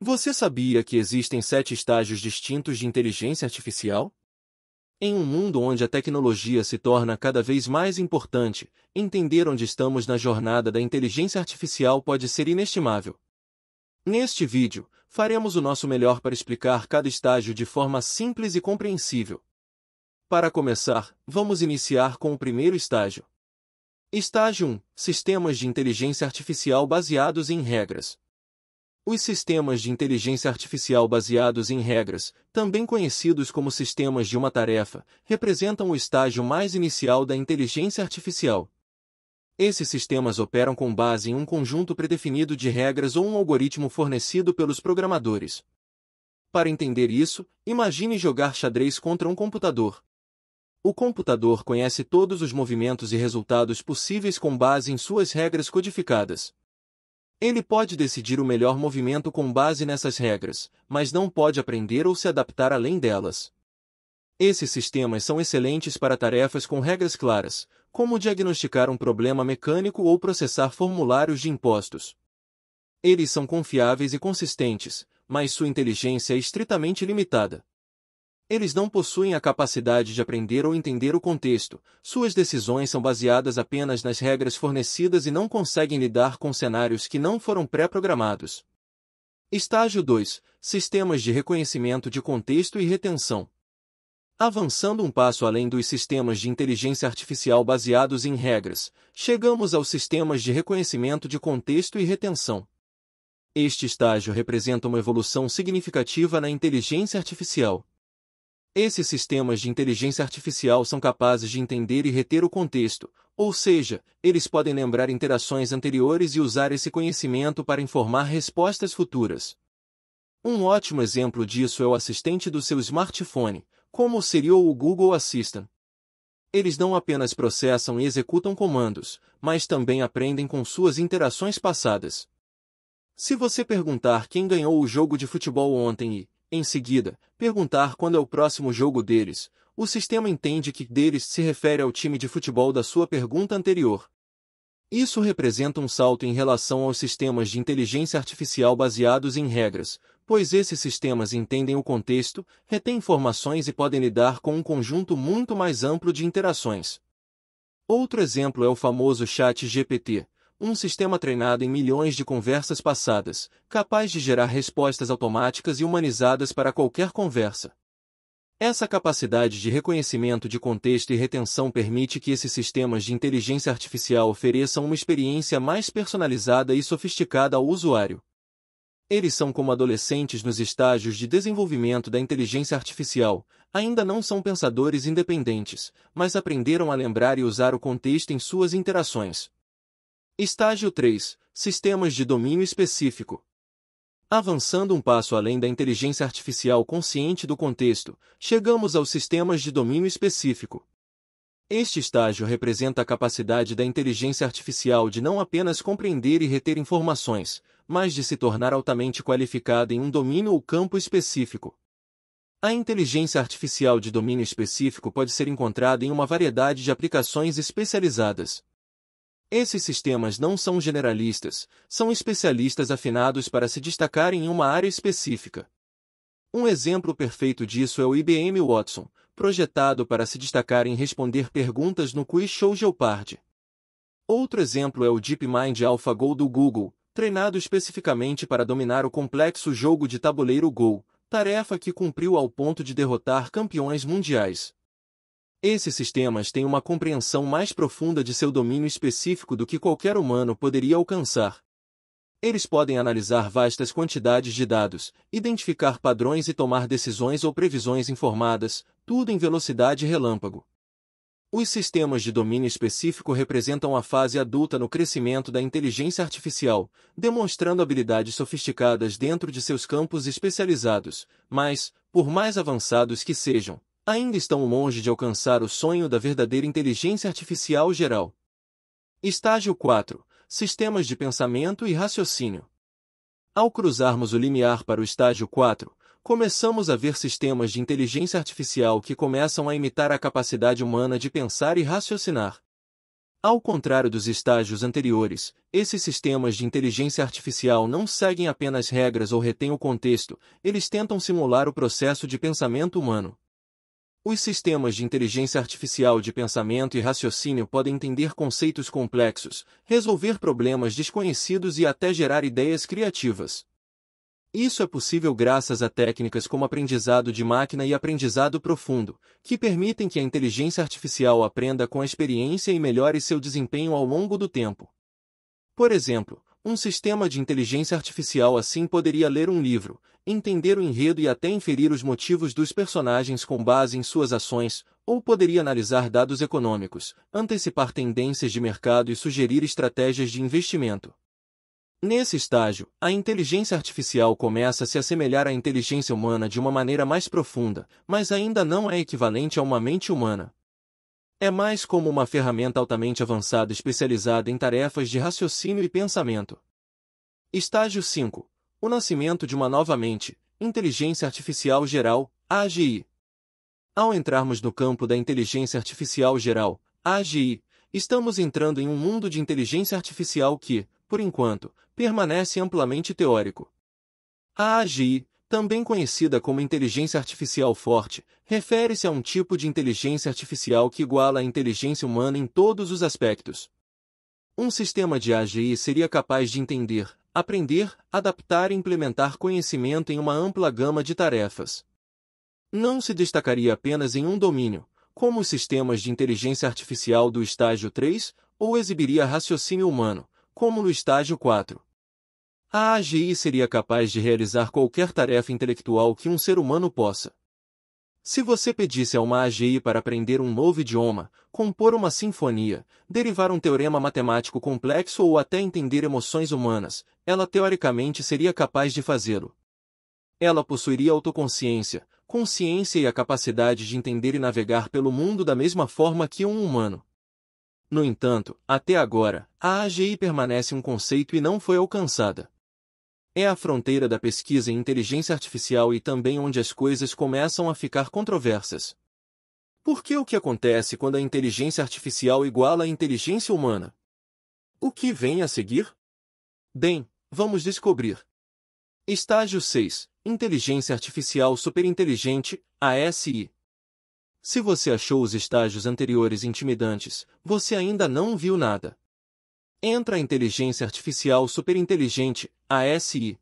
Você sabia que existem 7 estágios distintos de inteligência artificial? Em um mundo onde a tecnologia se torna cada vez mais importante, entender onde estamos na jornada da inteligência artificial pode ser inestimável. Neste vídeo, faremos o nosso melhor para explicar cada estágio de forma simples e compreensível. Para começar, vamos iniciar com o primeiro estágio. Estágio 1. Sistemas de inteligência artificial baseados em regras. Os sistemas de inteligência artificial baseados em regras, também conhecidos como sistemas de uma tarefa, representam o estágio mais inicial da inteligência artificial. Esses sistemas operam com base em um conjunto predefinido de regras ou um algoritmo fornecido pelos programadores. Para entender isso, imagine jogar xadrez contra um computador. O computador conhece todos os movimentos e resultados possíveis com base em suas regras codificadas. Ele pode decidir o melhor movimento com base nessas regras, mas não pode aprender ou se adaptar além delas. Esses sistemas são excelentes para tarefas com regras claras, como diagnosticar um problema mecânico ou processar formulários de impostos. Eles são confiáveis e consistentes, mas sua inteligência é estritamente limitada. Eles não possuem a capacidade de aprender ou entender o contexto, suas decisões são baseadas apenas nas regras fornecidas e não conseguem lidar com cenários que não foram pré-programados. Estágio 2. Sistemas de reconhecimento de contexto e retenção. Avançando um passo além dos sistemas de inteligência artificial baseados em regras, chegamos aos sistemas de reconhecimento de contexto e retenção. Este estágio representa uma evolução significativa na inteligência artificial. Esses sistemas de inteligência artificial são capazes de entender e reter o contexto, ou seja, eles podem lembrar interações anteriores e usar esse conhecimento para informar respostas futuras. Um ótimo exemplo disso é o assistente do seu smartphone, como seria o Google Assistant. Eles não apenas processam e executam comandos, mas também aprendem com suas interações passadas. Se você perguntar quem ganhou o jogo de futebol ontem e, em seguida, perguntar quando é o próximo jogo deles, o sistema entende que deles se refere ao time de futebol da sua pergunta anterior. Isso representa um salto em relação aos sistemas de inteligência artificial baseados em regras, pois esses sistemas entendem o contexto, retêm informações e podem lidar com um conjunto muito mais amplo de interações. Outro exemplo é o famoso ChatGPT, um sistema treinado em milhões de conversas passadas, capaz de gerar respostas automáticas e humanizadas para qualquer conversa. Essa capacidade de reconhecimento de contexto e retenção permite que esses sistemas de inteligência artificial ofereçam uma experiência mais personalizada e sofisticada ao usuário. Eles são como adolescentes nos estágios de desenvolvimento da inteligência artificial, ainda não são pensadores independentes, mas aprenderam a lembrar e usar o contexto em suas interações. Estágio 3. Sistemas de domínio específico. Avançando um passo além da inteligência artificial consciente do contexto, chegamos aos sistemas de domínio específico. Este estágio representa a capacidade da inteligência artificial de não apenas compreender e reter informações, mas de se tornar altamente qualificada em um domínio ou campo específico. A inteligência artificial de domínio específico pode ser encontrada em uma variedade de aplicações especializadas. Esses sistemas não são generalistas, são especialistas afinados para se destacarem em uma área específica. Um exemplo perfeito disso é o IBM Watson, projetado para se destacar em responder perguntas no Quiz Show Jeopardy! Outro exemplo é o DeepMind AlphaGo do Google, treinado especificamente para dominar o complexo jogo de tabuleiro Go, tarefa que cumpriu ao ponto de derrotar campeões mundiais. Esses sistemas têm uma compreensão mais profunda de seu domínio específico do que qualquer humano poderia alcançar. Eles podem analisar vastas quantidades de dados, identificar padrões e tomar decisões ou previsões informadas, tudo em velocidade relâmpago. Os sistemas de domínio específico representam a fase adulta no crescimento da inteligência artificial, demonstrando habilidades sofisticadas dentro de seus campos especializados, mas, por mais avançados que sejam, ainda estão longe de alcançar o sonho da verdadeira inteligência artificial geral. Estágio 4. Sistemas de pensamento e raciocínio. Ao cruzarmos o limiar para o estágio 4, começamos a ver sistemas de inteligência artificial que começam a imitar a capacidade humana de pensar e raciocinar. Ao contrário dos estágios anteriores, esses sistemas de inteligência artificial não seguem apenas regras ou retêm o contexto, eles tentam simular o processo de pensamento humano. Os sistemas de inteligência artificial de pensamento e raciocínio podem entender conceitos complexos, resolver problemas desconhecidos e até gerar ideias criativas. Isso é possível graças a técnicas como aprendizado de máquina e aprendizado profundo, que permitem que a inteligência artificial aprenda com a experiência e melhore seu desempenho ao longo do tempo. Por exemplo, um sistema de inteligência artificial assim poderia ler um livro, entender o enredo e até inferir os motivos dos personagens com base em suas ações, ou poderia analisar dados econômicos, antecipar tendências de mercado e sugerir estratégias de investimento. Nesse estágio, a inteligência artificial começa a se assemelhar à inteligência humana de uma maneira mais profunda, mas ainda não é equivalente a uma mente humana. É mais como uma ferramenta altamente avançada especializada em tarefas de raciocínio e pensamento. Estágio 5. O nascimento de uma nova mente, Inteligência Artificial Geral, AGI. Ao entrarmos no campo da inteligência artificial geral, AGI, estamos entrando em um mundo de inteligência artificial que, por enquanto, permanece amplamente teórico. A AGI, também conhecida como inteligência artificial forte, refere-se a um tipo de inteligência artificial que iguala a inteligência humana em todos os aspectos. Um sistema de AGI seria capaz de entender, aprender, adaptar e implementar conhecimento em uma ampla gama de tarefas. Não se destacaria apenas em um domínio, como os sistemas de inteligência artificial do estágio 3, ou exibiria raciocínio humano, como no estágio 4. A AGI seria capaz de realizar qualquer tarefa intelectual que um ser humano possa. Se você pedisse a uma AGI para aprender um novo idioma, compor uma sinfonia, derivar um teorema matemático complexo ou até entender emoções humanas, ela teoricamente seria capaz de fazê-lo. Ela possuiria autoconsciência, consciência e a capacidade de entender e navegar pelo mundo da mesma forma que um humano. No entanto, até agora, a AGI permanece um conceito e não foi alcançada. É a fronteira da pesquisa em inteligência artificial e também onde as coisas começam a ficar controversas. Por que o que acontece quando a inteligência artificial iguala a inteligência humana? O que vem a seguir? Bem, vamos descobrir. Estágio 6. Inteligência Artificial Superinteligente, ASI. Se você achou os estágios anteriores intimidantes, você ainda não viu nada. Entra a Inteligência Artificial Superinteligente, ASI.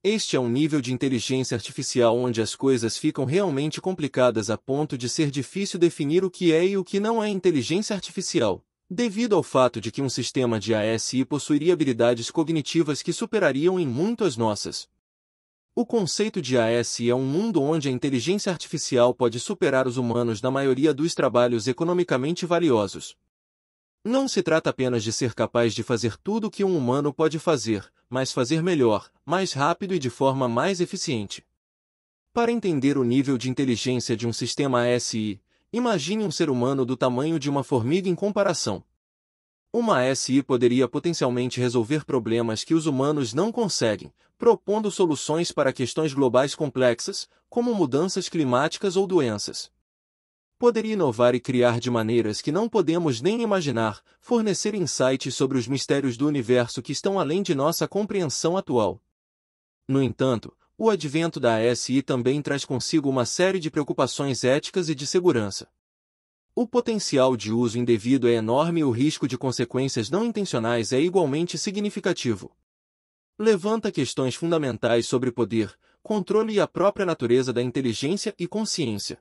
Este é um nível de inteligência artificial onde as coisas ficam realmente complicadas a ponto de ser difícil definir o que é e o que não é inteligência artificial, devido ao fato de que um sistema de ASI possuiria habilidades cognitivas que superariam em muito as nossas. O conceito de ASI é um mundo onde a inteligência artificial pode superar os humanos na maioria dos trabalhos economicamente valiosos. Não se trata apenas de ser capaz de fazer tudo o que um humano pode fazer, mas fazer melhor, mais rápido e de forma mais eficiente. Para entender o nível de inteligência de um sistema ASI, imagine um ser humano do tamanho de uma formiga em comparação. Uma ASI poderia potencialmente resolver problemas que os humanos não conseguem, propondo soluções para questões globais complexas, como mudanças climáticas ou doenças. Poderia inovar e criar de maneiras que não podemos nem imaginar, fornecer insights sobre os mistérios do universo que estão além de nossa compreensão atual. No entanto, o advento da ASI também traz consigo uma série de preocupações éticas e de segurança. O potencial de uso indevido é enorme e o risco de consequências não intencionais é igualmente significativo. Levanta questões fundamentais sobre poder, controle e a própria natureza da inteligência e consciência.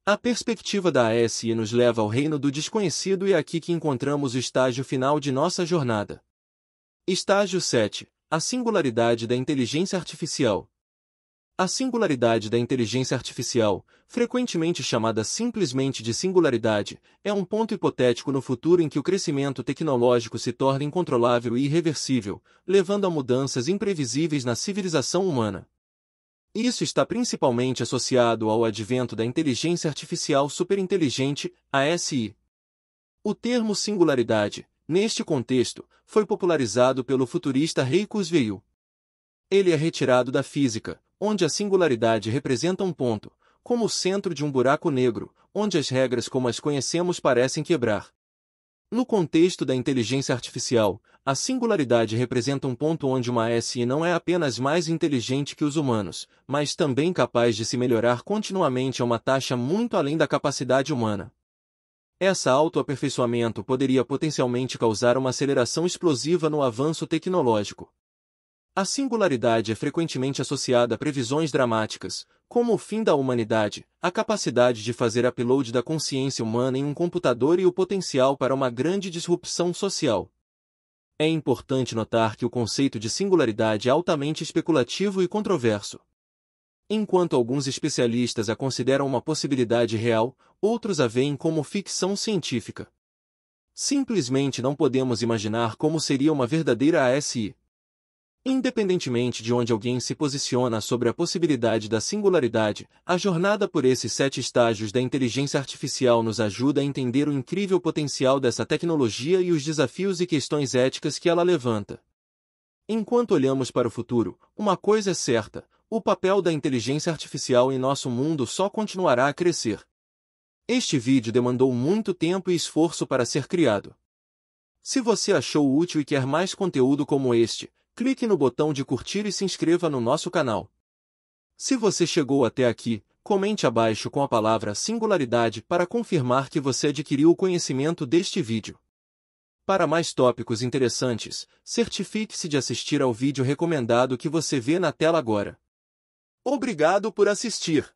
A perspectiva da ASI nos leva ao reino do desconhecido e é aqui que encontramos o estágio final de nossa jornada. Estágio 7. A singularidade da inteligência artificial. A singularidade da inteligência artificial, frequentemente chamada simplesmente de singularidade, é um ponto hipotético no futuro em que o crescimento tecnológico se torna incontrolável e irreversível, levando a mudanças imprevisíveis na civilização humana. Isso está principalmente associado ao advento da inteligência artificial superinteligente, ASI. O termo singularidade, neste contexto, foi popularizado pelo futurista Ray Kurzweil. Ele é retirado da física, onde a singularidade representa um ponto, como o centro de um buraco negro, onde as regras como as conhecemos parecem quebrar. No contexto da inteligência artificial, a singularidade representa um ponto onde uma SI não é apenas mais inteligente que os humanos, mas também capaz de se melhorar continuamente a uma taxa muito além da capacidade humana. Esse autoaperfeiçoamento poderia potencialmente causar uma aceleração explosiva no avanço tecnológico. A singularidade é frequentemente associada a previsões dramáticas, como o fim da humanidade, a capacidade de fazer upload da consciência humana em um computador e o potencial para uma grande disrupção social. É importante notar que o conceito de singularidade é altamente especulativo e controverso. Enquanto alguns especialistas a consideram uma possibilidade real, outros a veem como ficção científica. Simplesmente não podemos imaginar como seria uma verdadeira ASI. Independentemente de onde alguém se posiciona sobre a possibilidade da singularidade, a jornada por esses 7 estágios da inteligência artificial nos ajuda a entender o incrível potencial dessa tecnologia e os desafios e questões éticas que ela levanta. Enquanto olhamos para o futuro, uma coisa é certa: o papel da inteligência artificial em nosso mundo só continuará a crescer. Este vídeo demandou muito tempo e esforço para ser criado. Se você achou útil e quer mais conteúdo como este, clique no botão de curtir e se inscreva no nosso canal. Se você chegou até aqui, comente abaixo com a palavra singularidade para confirmar que você adquiriu o conhecimento deste vídeo. Para mais tópicos interessantes, certifique-se de assistir ao vídeo recomendado que você vê na tela agora. Obrigado por assistir!